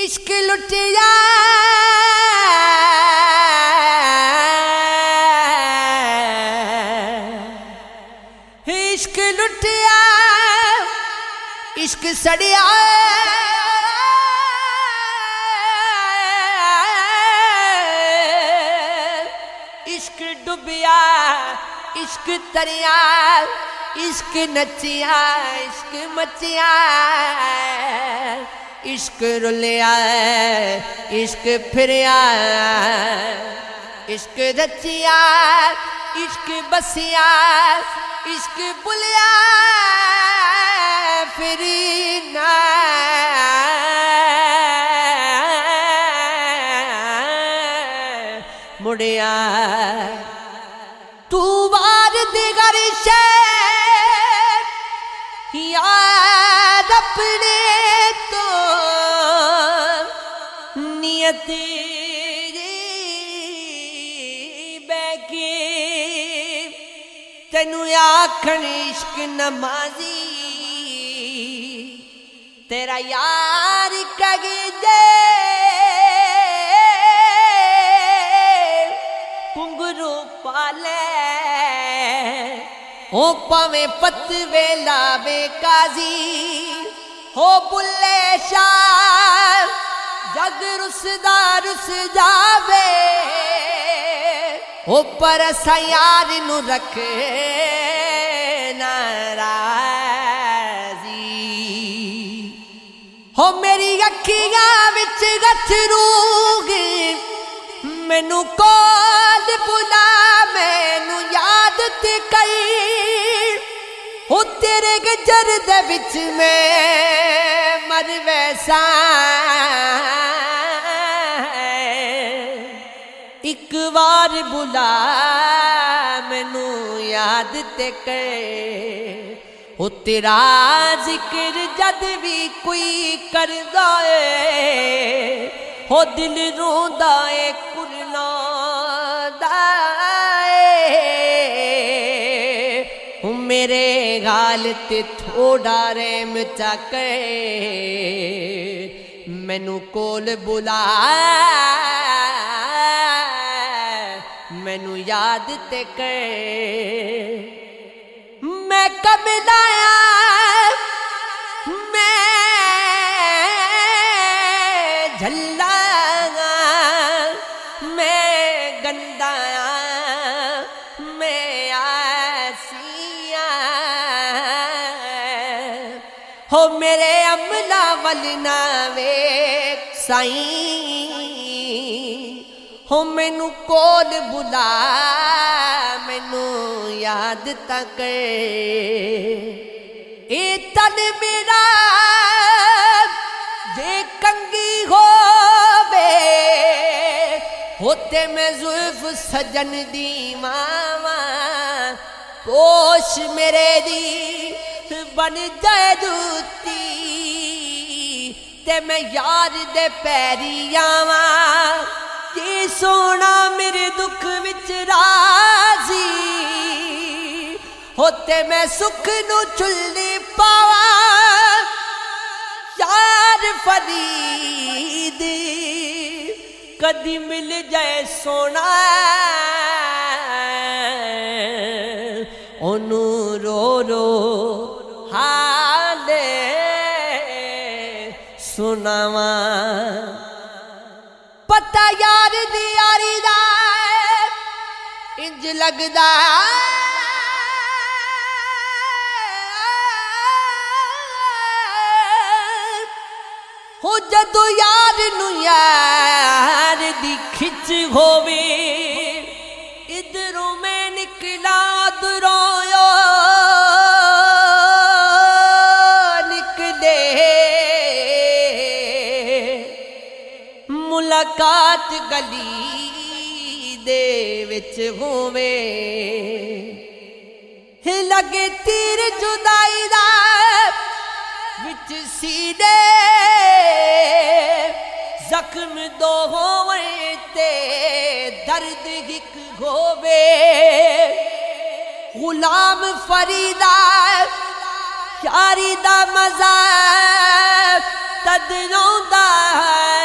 इश्क लुटिया इश्क लुटिया इश्क सड़िया इश्क डुबिया इश्क तरिया इश्क नचिया इश्क मचिया इश्क रुलिया इश्क फिरिया इश्क रचिया इश्क बसिया इश्क बुलिया फिरी ना मुड़िया तू वार दिगर शे याद अपने तो नियत बैके तेनू आखन इश्क नमाजी तेरा यार कगे दे घुंघरू पाले हो पवे पतवे लावे काजी हो बुल्ले शाह जग रुसदा रुस जावे हो पर यार नू रखे नाराजी हो मेरी अखियां विच गथरू मैनू कोल बुला मैनू याद ते कई हो तेरे गजर दे विच मैं मर वैसा एक बार बुला मैनू याद ते कर हो तेरा जिक्र जद भी कोई करदा है हो दिल रोंदा है कुरला मेरे गाल ते थोड़ा रेम चक मैनू कोल बुला मैनू याद ते कर मैं कब लाया मैं झल्ला मैं गंदाया मैं आसिया हो मेरे अमला वल ना वे साईं हो मैनू कोल बुला मैनू याद तक ए तन मेरा जे कंगी होवे होते मैं जुल्फ सजन दी मावा पोश मेरे दी बन जाए जूती ते मैं यार दे पैरी आवा कि सोना मेरे दुख विच राजी होते मैं सुख नू चुल्ली पावा यार फरीद कदी मिल जाए सोना ओनू रो रो हाले सुनावा पता यार दी यारी दा इंज लगदा हो जदों यार नू यार दी खिच होवे इधरों मैं निकला उधरों निकले मुलाकात गली दे विच होवे लगे तीर जुदाई दा विच सीने जख्म दो होवे ते दर्द हिक होवे गुलाम फरीदा यारी दा मजा तद रौंदा है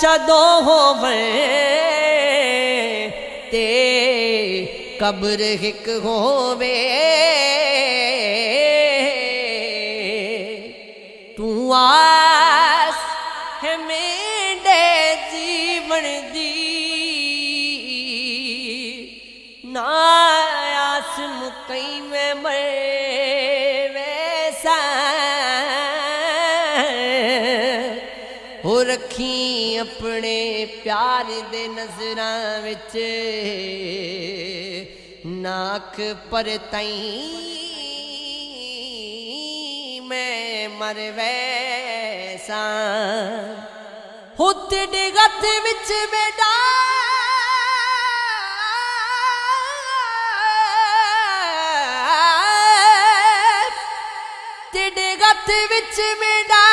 शदो होवे ते कब्र हिक होवे तू आस है मेरे जीवन दी ना आस मुकई में मरे वैसा हो रखी अपने प्यार दे नजरां विच नाक पर तई मैं मर वैसा हो तेरे गत विच बेटा तेरे गत विच मेरा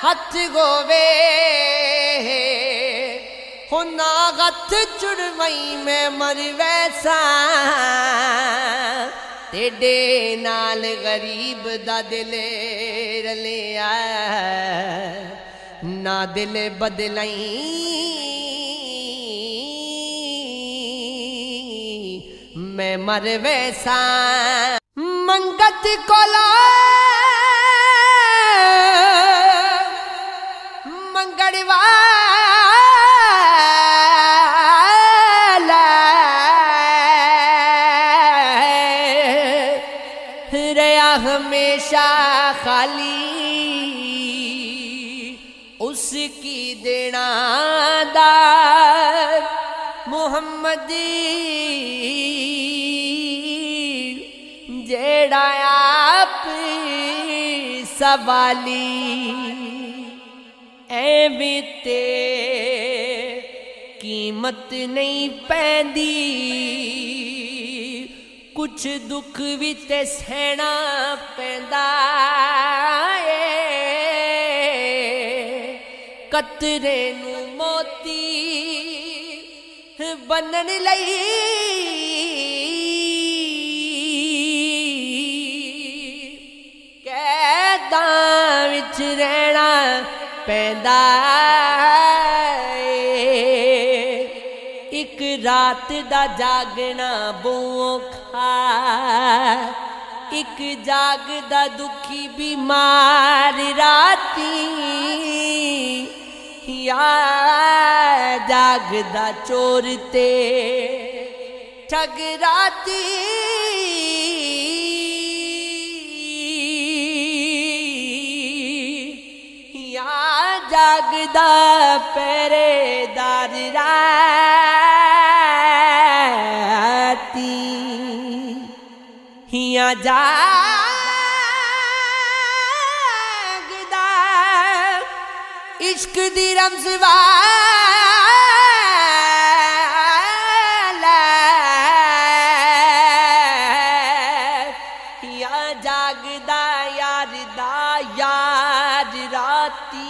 हथ गोवे हो ना गथ चुड़वई में मर वैसा तेरे नाल गरीब दा दिल रलिया ना दिल बदलाई मैं मर वैसा मंगत कोला मंगड़वाला रहा हमेशा खाली उसकी देना दार मुहम्मदी जेड़ा आप सवाली एवें ते कीमत नहीं पैंदी कुछ दुख भी ते सहना पैंदा कतरे नू मोती बनन लई कैदां विच रहना पैंदा एक रात दा जागना बोखा एक जागदा दुखी बीमार राती या जागदा चोर ते ठग राती जागदा पहरेदार राती हिया जागदा इश्क दी रमज़वाला हिया जागदा यार दा यार राती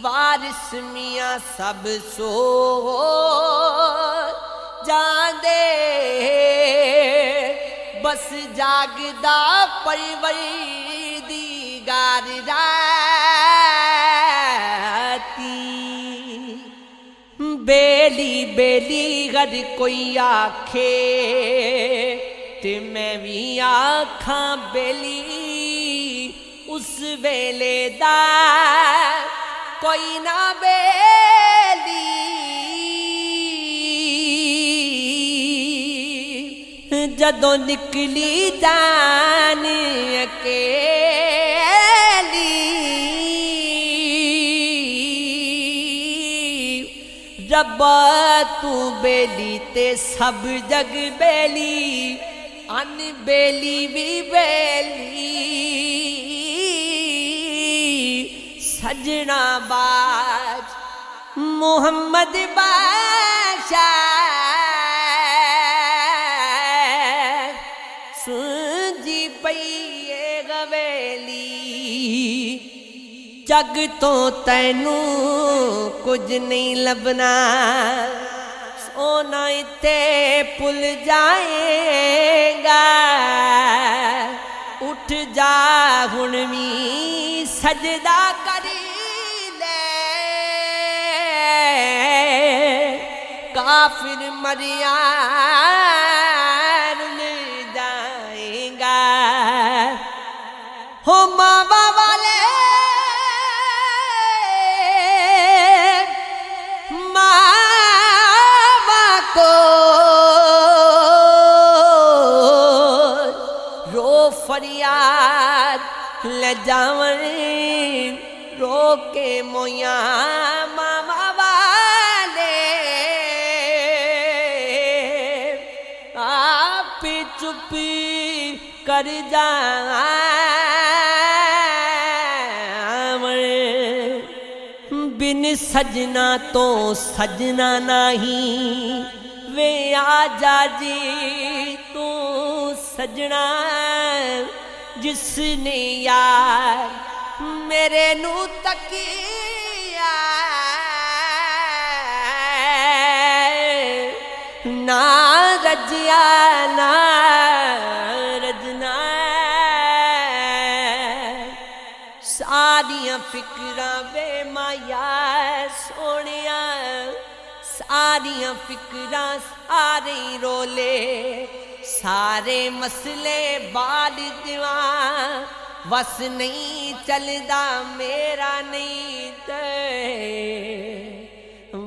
वारिस मियां सब सो जांदे बस जागदा परवरदिगार राती बेली बेली गर कोई आखे ते मैं भी आखां बेली उस वेले दा कोई ना बेली जदों निकली जान अकेली रब्बा तू बेली ते सब जग बेली अन बेली भी बेली सजना बाज मुहम्मद बादशाह सुनजी पईए गवेली जग तो तैनू कुछ नहीं लभना सोना इत्ते भुल जाएगा उठ जा हुण वी सजदा करी ले काफिर मरिया रुल जाएगा। हो मावा वाले मावा को रो फरियाद ले जावन रो के मोया मामा वाले आप चुपी कर जावन बिन सजना तो सजना नहीं वे आजा जी तू सजना जिसने यार मेरे नू तकिया ना रजिया ना रजना सारियां फिक्रां वे माया सोनिया सारियां फिक्रां सारे रोले सारे मसले बाल दिवा बस नहीं चलदा मेरा नहीं ते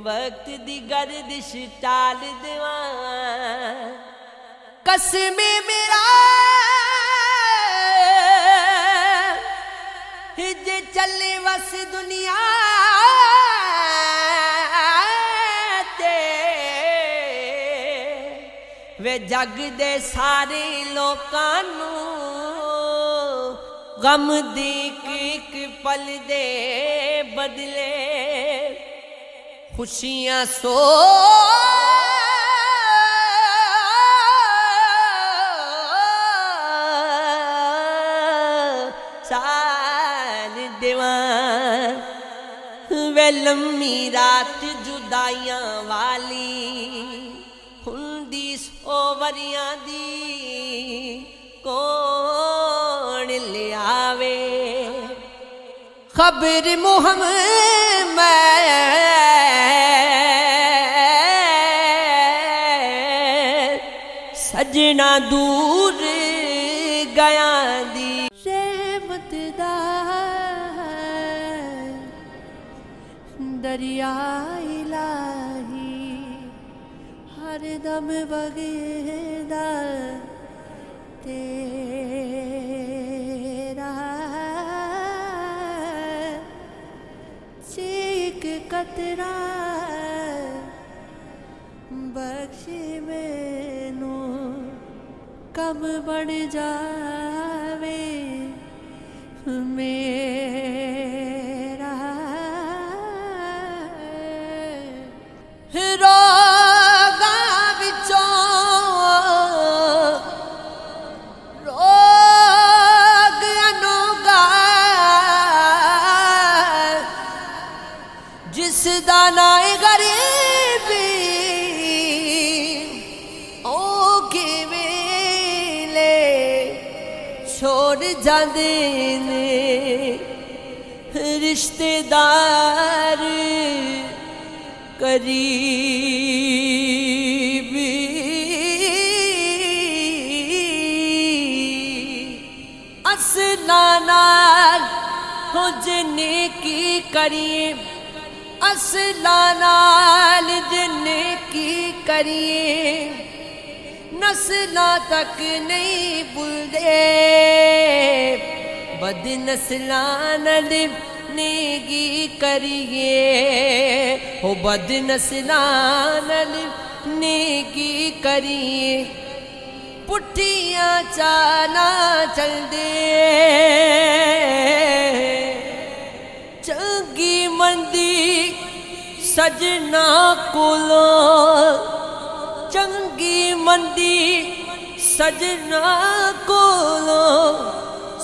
वक्त दी गर्दिश टाल देवा कसमे मेरा जे चले बस दुनिया ते वे जग दे सारे लोकां नू गम दी एक पल दे बदले खुशियां सो साल देवा वे लम्मी रात जुदाइयां वाली हुंदी सोवरियां दी कौन ले आवे खबर मुहम्मद सजना दूर गया दी रहमत दा दरिया इलाही हर दम वगदा तेरा चीक कतरा बख्श मैनू कम बढ़ जावे मेरा रोगा विचों रोग अनोगा जिस दा नाम गरीबी ओ किवेले छोड़ जांदे ने रिश्तेदार करीबी असला नाल हो जिन्ने की करिए असला नाल जिन्ने की करिए नस्ला तक नहीं भूलदे बद नस्ला नाल नेगी करिए हो बद नस्ला नाल नेगी करिए पुठियां चाला चलदे चंगी मंदी सजना कोलो चंगी मंदी सजना कोलो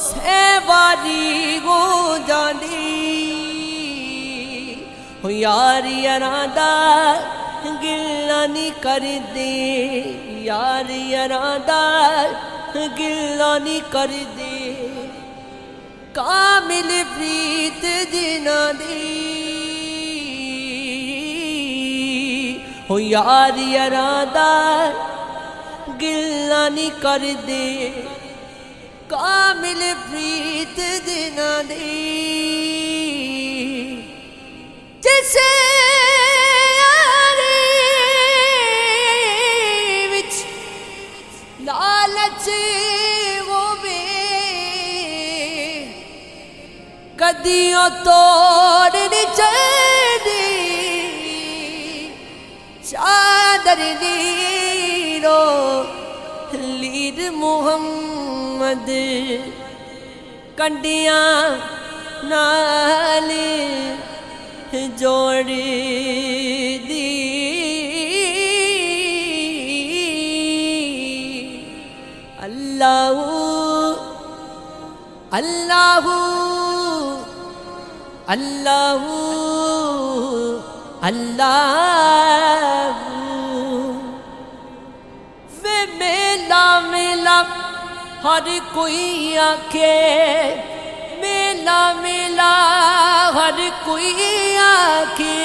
सहवारी हो जानी हो यार यारादा गिल्ला नहीं कर दे यार यारादा गिल्ला नहीं कर दे कामिल प्रीत जिना दी हो यार यारादा गिला नहीं कर दे कामिल प्रीत दिना दे जिसे लालच वो वे कदियों तोड़ नहीं चाहिए चादर नीरो लीर मुहम्मद कंडियां नाल जोड़ दी अल्लाहू अल्लाहू अल्लाहू अल्लाहू वे मेला मेला हर कोई आखे मेला मेला हर कोई आखे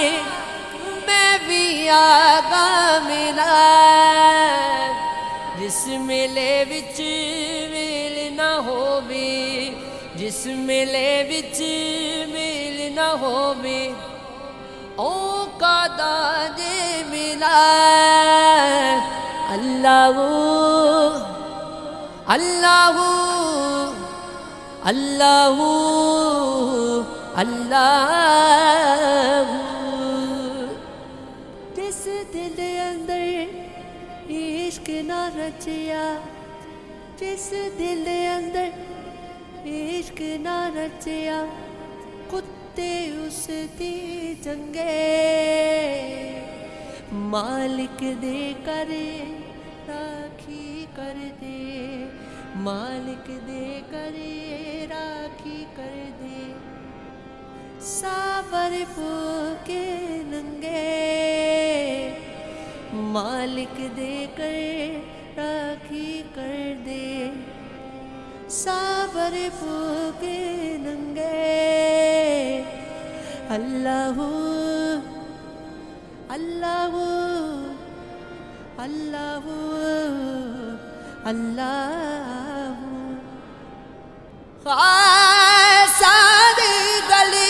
मैं भी आगा मेला जिस मेले विच मेल ना होवे जिस मेले विच मेल ना होवे ओ कादा दे मिला अल्लाहू अल्लाहू अल्लाहू अल्लाहू जिस दिल अंदर इश्क ना रचिया जिस दिल अंदर इश्क ना रचिया कुत्ते उस दी जंगे मालिक दे करे राखी कर दे मालिक दे करे राखी कर दे सावर फूके नंगे मालिक दे कर राखी कर दे सावर फूके नंगे अल्लाहू अल्लाहू अल्लाहू अल्लाहू सारी गली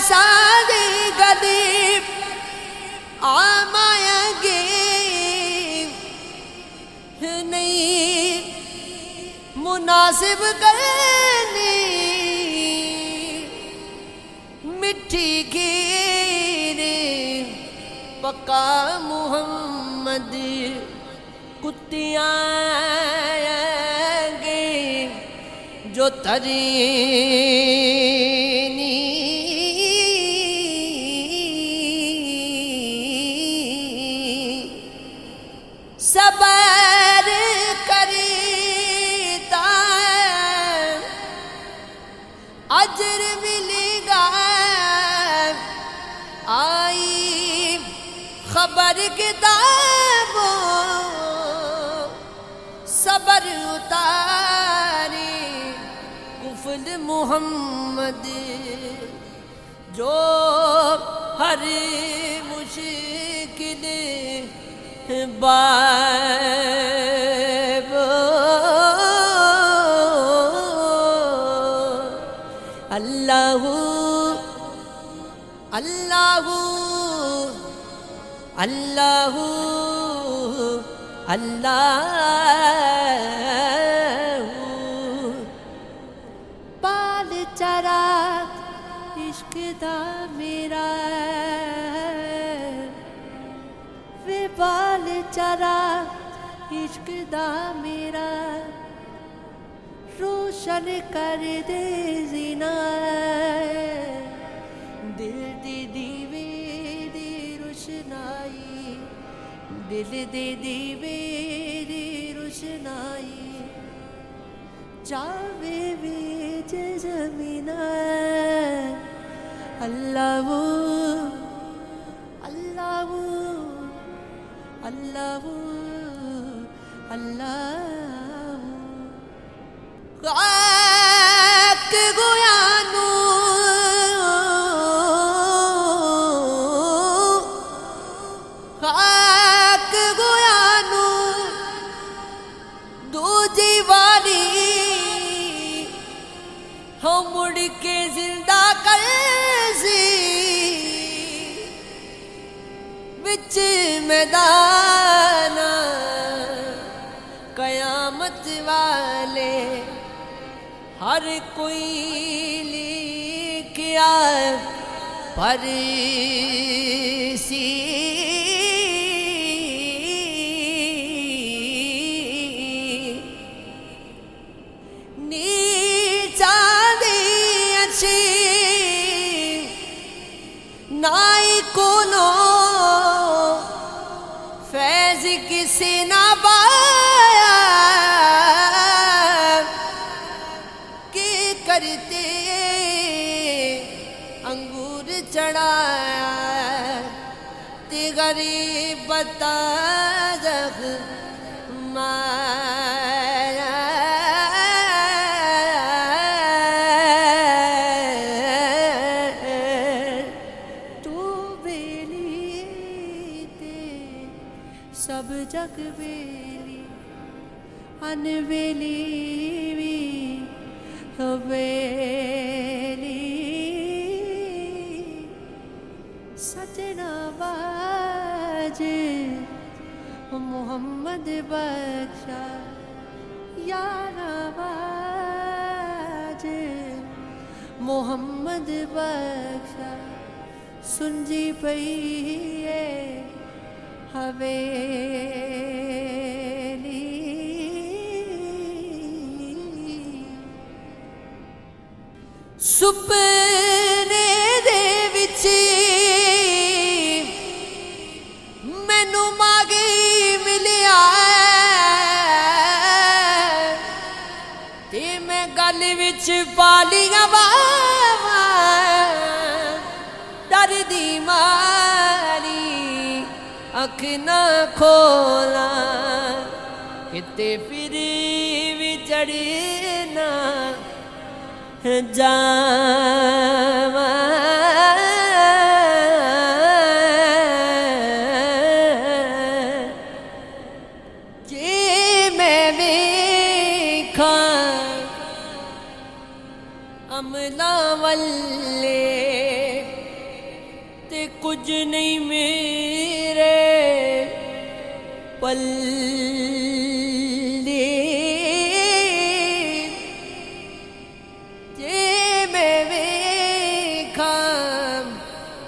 सारी गली आमायगे नहीं मुनासिब करनी मिठी खीर पक्का मुहम्मद कुत्तियाँ जो तरीनी सबर करता अजर मिलेगा आई खबर किताबों सबर उतारी कुफल मुहम्मद जो हर मुश्किल बाब अल्लाहू अल्लाहू अल्लाहू अल्लाहू बाल चरा इश्क दा मेरा वे बाल चरा इश्क दा मेरा रोशन कर दे जीना दिल दी दीवे दी रोशनाई दिल दी दीवे दी रोशनाई जावे बीच जमीना अल्लाहू अल्लाहू अल्लाहू अल्लाहू गोया दूजी वाली हो मुड़ के जिंदा कर सी विच मैदान कयामत वाले हर कोई लिखिया पर सी नाई कोनो फैज किसी ना पाया कि करते अंगूर चढ़ाया ते गरीब बता जग माया सब जग बेली अनबेली भी हवेली सजना बाजे मोहम्मद बख्शा यारा बाजे मोहम्मद बख्शा सुन जी पई हवेली सुपने दे विच मैनू मागी मिलिया ते मैं गल विच पालियां बावां डर दी मारी अख ना खोला किते फिर भी चढ़ना जावा जे मैं वेखा अमला वल्ले ते कुछ नहीं मेरे पल्ले जे मैं वेखा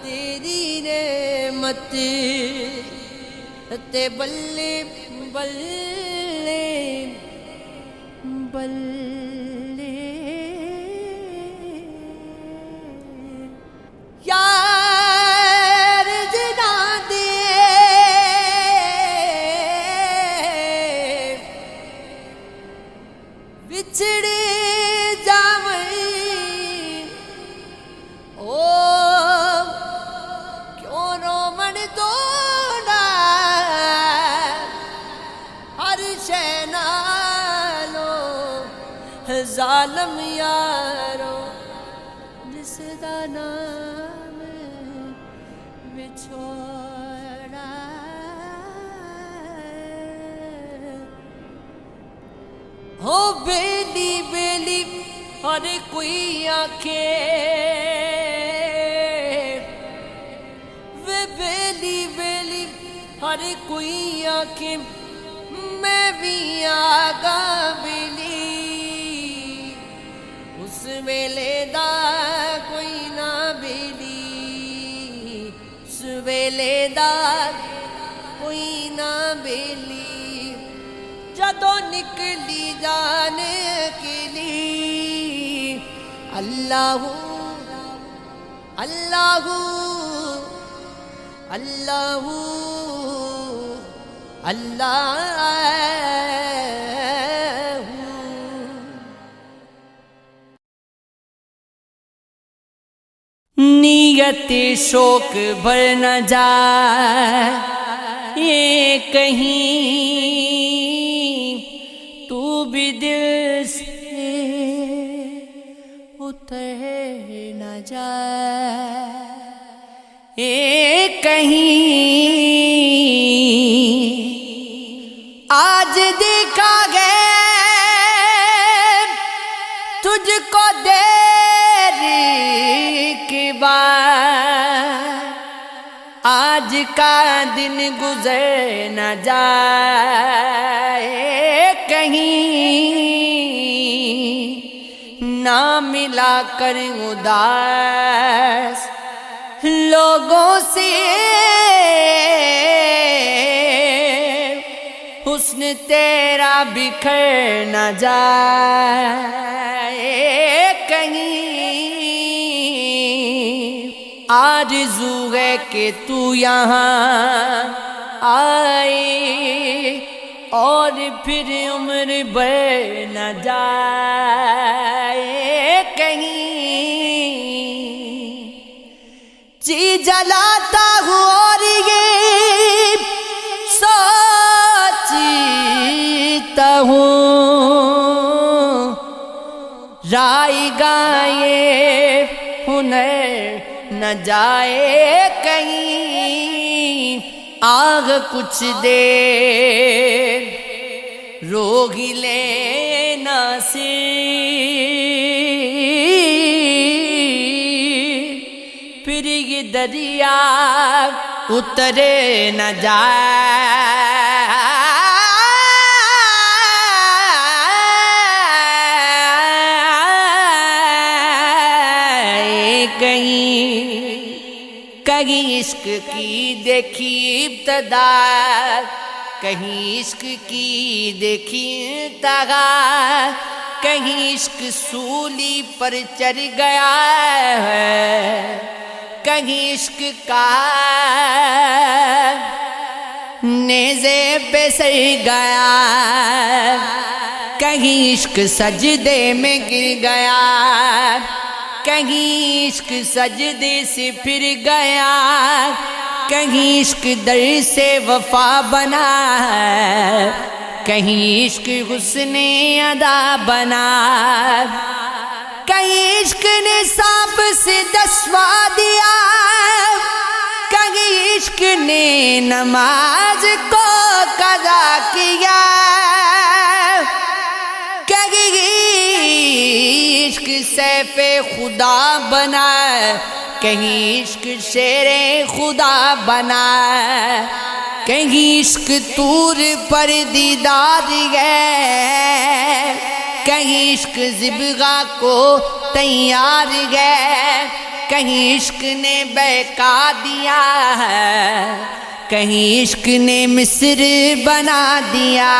तेरी नेमत ते बल्ले बल्ले बल्ले यार जना दे बिछड़े जावई ओ क्यों रोमन तोड़ा हर शैनालो जालम यारो जिसदा नाम बिछोड़ा हो बेली बेली हर कोई आखे वे बेली बेली हर कोई आखे मैं भी आगा बेली उस वेले दा कोई ना बेली उस वेले दा कोई ना बेली जदों निकली जाने के लिए अल्लाहू अल्लाहू अल्लाहू अल्लाहू नियत शोक भर न जाए ये कहीं तू भी दिल से उतर न जाए कहीं आज देखा गया तुझको देरी की बात आज का दिन गुजर न जाए कहीं ना मिला कर उदास लोगों से हुस्न तेरा बिखर न जाए कहीं आरज़ू है कि तू यहाँ आए और फिर उम्र भर न जाए कहीं जी जलाता हूँ और ये सोचता हूँ राय गाए हुनर न जाए कहीं आग कुछ देर रोग लेना से फिर ये दरिया उतरे न जाए कहीं इश्क की देखी इब्तदा कहीं इश्क की देखी इंतहा कहीं इश्क सूली पर चढ़ गया है कहीं इश्क का नेज़े पे सर गया कहीं इश्क सजदे में गिर गया कहीं इश्क सजदे से फिर गया कहीं इश्क दर से वफा बना कहीं इश्क हुस्ने अदा बना कहीं इश्क ने सांप से दसवा दिया कहीं इश्क ने नमाज को कज़ा किया कहीं इश्क सैफ़े खुदा बना कहीं इश्क शेरे खुदा बना कहीं इश्क तूर पर दीदार है कहीं इश्क ज़िबगा को तैयार है कहीं इश्क ने बहका दिया है कहीं इश्क ने मिस्र बना दिया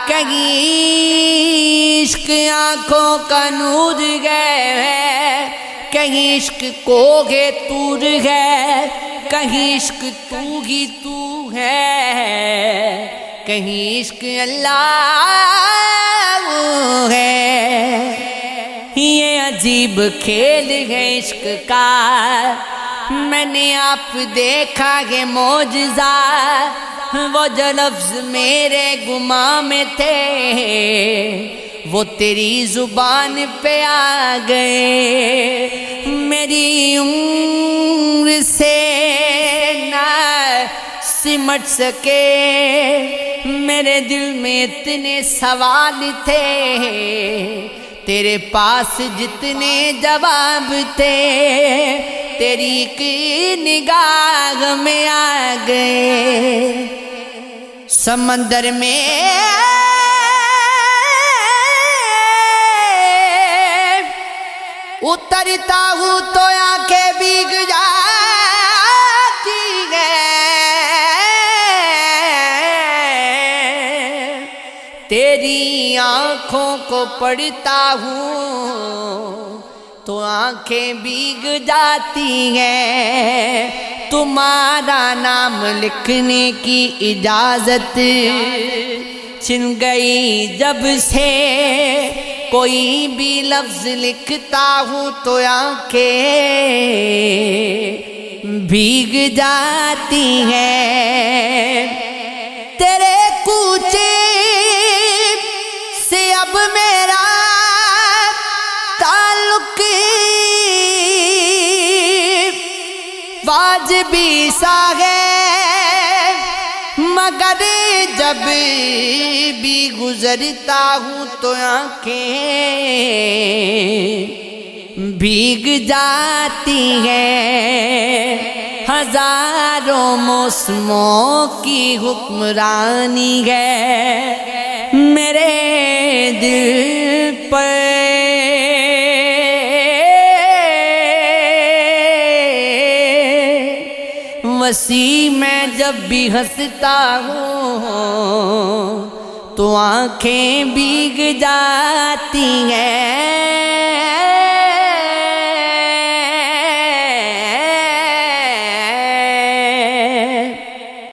कहीं इश्क आँखों का नूर है कहीं इश्क कोगे तूर है कहीं इश्क तू ही तू है कहीं इश्क अल्लाह है ये अजीब खेल है इश्क का मैंने आप देखा है मौजज़ा वो जो लफ्ज़ मेरे गुमा में थे वो तेरी जुबान पे आ गए मेरी उम्र से ना सिमट सके मेरे दिल में इतने सवाल थे तेरे पास जितने जवाब थे तेरी की निगाह में आ गए समंदर में उतरता हूँ तो आंखें भीग जाती हैं तेरी आँखों को पढ़ता हूँ तो आंखें भीग जाती हैं तुम्हारा नाम लिखने की इजाज़त छिन गई जब से कोई भी लफ्ज़ लिखता हूँ तो आंखें भीग जाती हैं तेरे कूचे से अब मेरा ताल्लुक वाजिबी सा है मगर जब भी गुजरता हूँ तो आंखें भीग जाती हैं। हजारों मौसमों की हुक्मरानी है मेरे दिल पर। वसी मैं जब भी हंसता हूँ तो आंखें भीग जाती हैं।